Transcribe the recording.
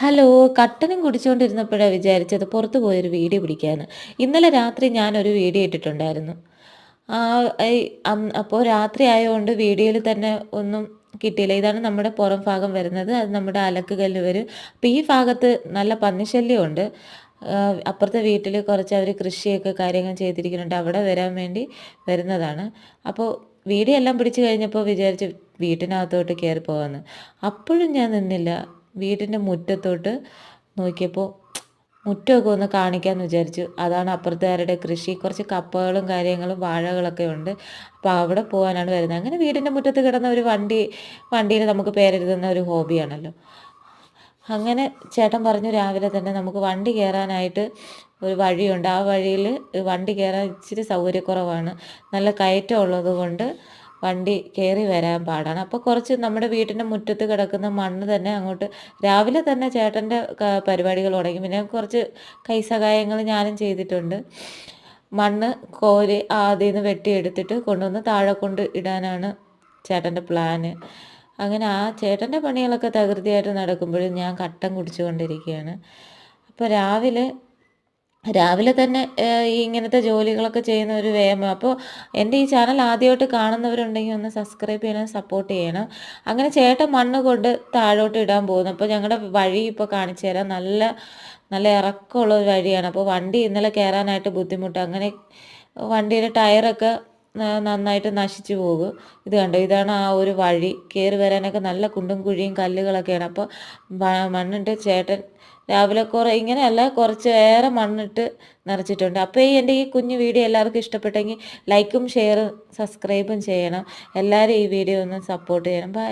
Hello! കട്ടനും കുടിച്ചുകൊണ്ടിരുന്നപ്പോഴാണ് വിചാരിച്ചത് പുറത്ത് പോയൊരു വീഡിയോ പിടിക്കാന്ന്. ഇന്നലെ രാത്രി ഞാനൊരു വീഡിയോ ഇട്ടിട്ടുണ്ടായിരുന്നു. ഈ അപ്പോൾ രാത്രി ആയതുകൊണ്ട് വീഡിയോയിൽ തന്നെ ഒന്നും കിട്ടിയില്ല. ഇതാണ് നമ്മുടെ പുറം ഭാഗം വരുന്നത്. അത് നമ്മുടെ അലക്ക് കല്ല് വരും. അപ്പോൾ ഈ ഭാഗത്ത് നല്ല പന്നിശല്യമുണ്ട്. അപ്പുറത്തെ വീട്ടിൽ കുറച്ച് അവർ കൃഷിയൊക്കെ കാര്യങ്ങൾ ചെയ്തിരിക്കുന്നുണ്ട്. അവിടെ വരാൻ വേണ്ടി വരുന്നതാണ്. അപ്പോൾ വീഡിയോ എല്ലാം പിടിച്ച് കഴിഞ്ഞപ്പോൾ വിചാരിച്ചു വീട്ടിനകത്തോട്ട് കയറി പോകാമെന്ന്. അപ്പോഴും ഞാൻ നിന്നില്ല. വീടിൻ്റെ മുറ്റത്തോട്ട് നോക്കിയപ്പോൾ മുറ്റമൊക്കെ ഒന്ന് കാണിക്കാമെന്ന് വിചാരിച്ചു. അതാണ് അപ്പുറത്തുകാരുടെ കൃഷി. കുറച്ച് കപ്പകളും കാര്യങ്ങളും വാഴകളൊക്കെ ഉണ്ട്. അപ്പോൾ അവിടെ പോകാനാണ് വരുന്നത്. അങ്ങനെ വീടിൻ്റെ മുറ്റത്ത് കിടന്ന ഒരു വണ്ടിയിൽ നമുക്ക് പേരെഴുതുന്ന ഒരു ഹോബിയാണല്ലോ. അങ്ങനെ ചേട്ടൻ പറഞ്ഞു രാവിലെ തന്നെ നമുക്ക് വണ്ടി കയറാനായിട്ട് ഒരു വഴിയുണ്ട്. ആ വഴിയിൽ വണ്ടി കയറാൻ ഇച്ചിരി സൗകര്യക്കുറവാണ്. നല്ല കയറ്റം ഉള്ളത് കൊണ്ട് വണ്ടി കയറി വരാൻ പാടാണ്. അപ്പോൾ കുറച്ച് നമ്മുടെ വീട്ടിൻ്റെ മുറ്റത്ത് കിടക്കുന്ന മണ്ണ് തന്നെ അങ്ങോട്ട് രാവിലെ തന്നെ ചേട്ടൻ്റെ പരിപാടികൾ തുടങ്ങി. പിന്നെ കുറച്ച് കൈസഹായങ്ങൾ ഞാനും ചെയ്തിട്ടുണ്ട്. മണ്ണ് കോരി അതിൽ നിന്ന് വെട്ടിയെടുത്തിട്ട് കൊണ്ടുവന്ന് താഴെ കൊണ്ട് ഇടാനാണ് ചേട്ടൻ്റെ പ്ലാന്. അങ്ങനെ ആ ചേട്ടൻ്റെ പണികളൊക്കെ തകൃതിയായിട്ട് നടക്കുമ്പോഴും ഞാൻ കട്ടൻ കുടിച്ചുകൊണ്ടിരിക്കുകയാണ്. അപ്പോൾ രാവിലെ തന്നെ ഈ ഇങ്ങനത്തെ ജോലികളൊക്കെ ചെയ്യുന്ന ഒരു വ്യായാമം. അപ്പോൾ എൻ്റെ ഈ ചാനൽ ആദ്യമായിട്ട് കാണുന്നവരുണ്ടെങ്കിൽ ഒന്ന് സബ്സ്ക്രൈബ് ചെയ്യണം, സപ്പോർട്ട് ചെയ്യണം. അങ്ങനെ ചേട്ടൻ മണ്ണ് കൊണ്ട് താഴോട്ട് ഇടാൻ പോകുന്നു. അപ്പോൾ ഞങ്ങളുടെ വഴി ഇപ്പോൾ കാണിച്ചു തരാം. നല്ല നല്ല ഇറക്കമുള്ള ഒരു വഴിയാണ്. അപ്പോൾ വണ്ടി ഇന്നലെ കയറാനായിട്ട് ബുദ്ധിമുട്ട്. അങ്ങനെ വണ്ടിയുടെ ടയറൊക്കെ നന്നായിട്ട് നശിച്ചു പോകും. ഇത് കണ്ടോ, ഇതാണ് ആ ഒരു വഴി. കയറി വരാനൊക്കെ നല്ല കുണ്ടും കുഴിയും കല്ലുകളൊക്കെയാണ്. അപ്പോൾ മണ്ണിട്ട് ചേട്ടൻ രാവിലെ ഇങ്ങനെയല്ല കുറച്ച് ഏറെ മണ്ണിട്ട് നിറച്ചിട്ടുണ്ട്. അപ്പോൾ എൻ്റെ ഈ കുഞ്ഞു വീഡിയോ എല്ലാവർക്കും ഇഷ്ടപ്പെട്ടെങ്കിൽ ലൈക്കും ഷെയറും സബ്സ്ക്രൈബും ചെയ്യണം. എല്ലാവരും ഈ വീഡിയോ ഒന്ന് സപ്പോർട്ട് ചെയ്യണം. ബൈ.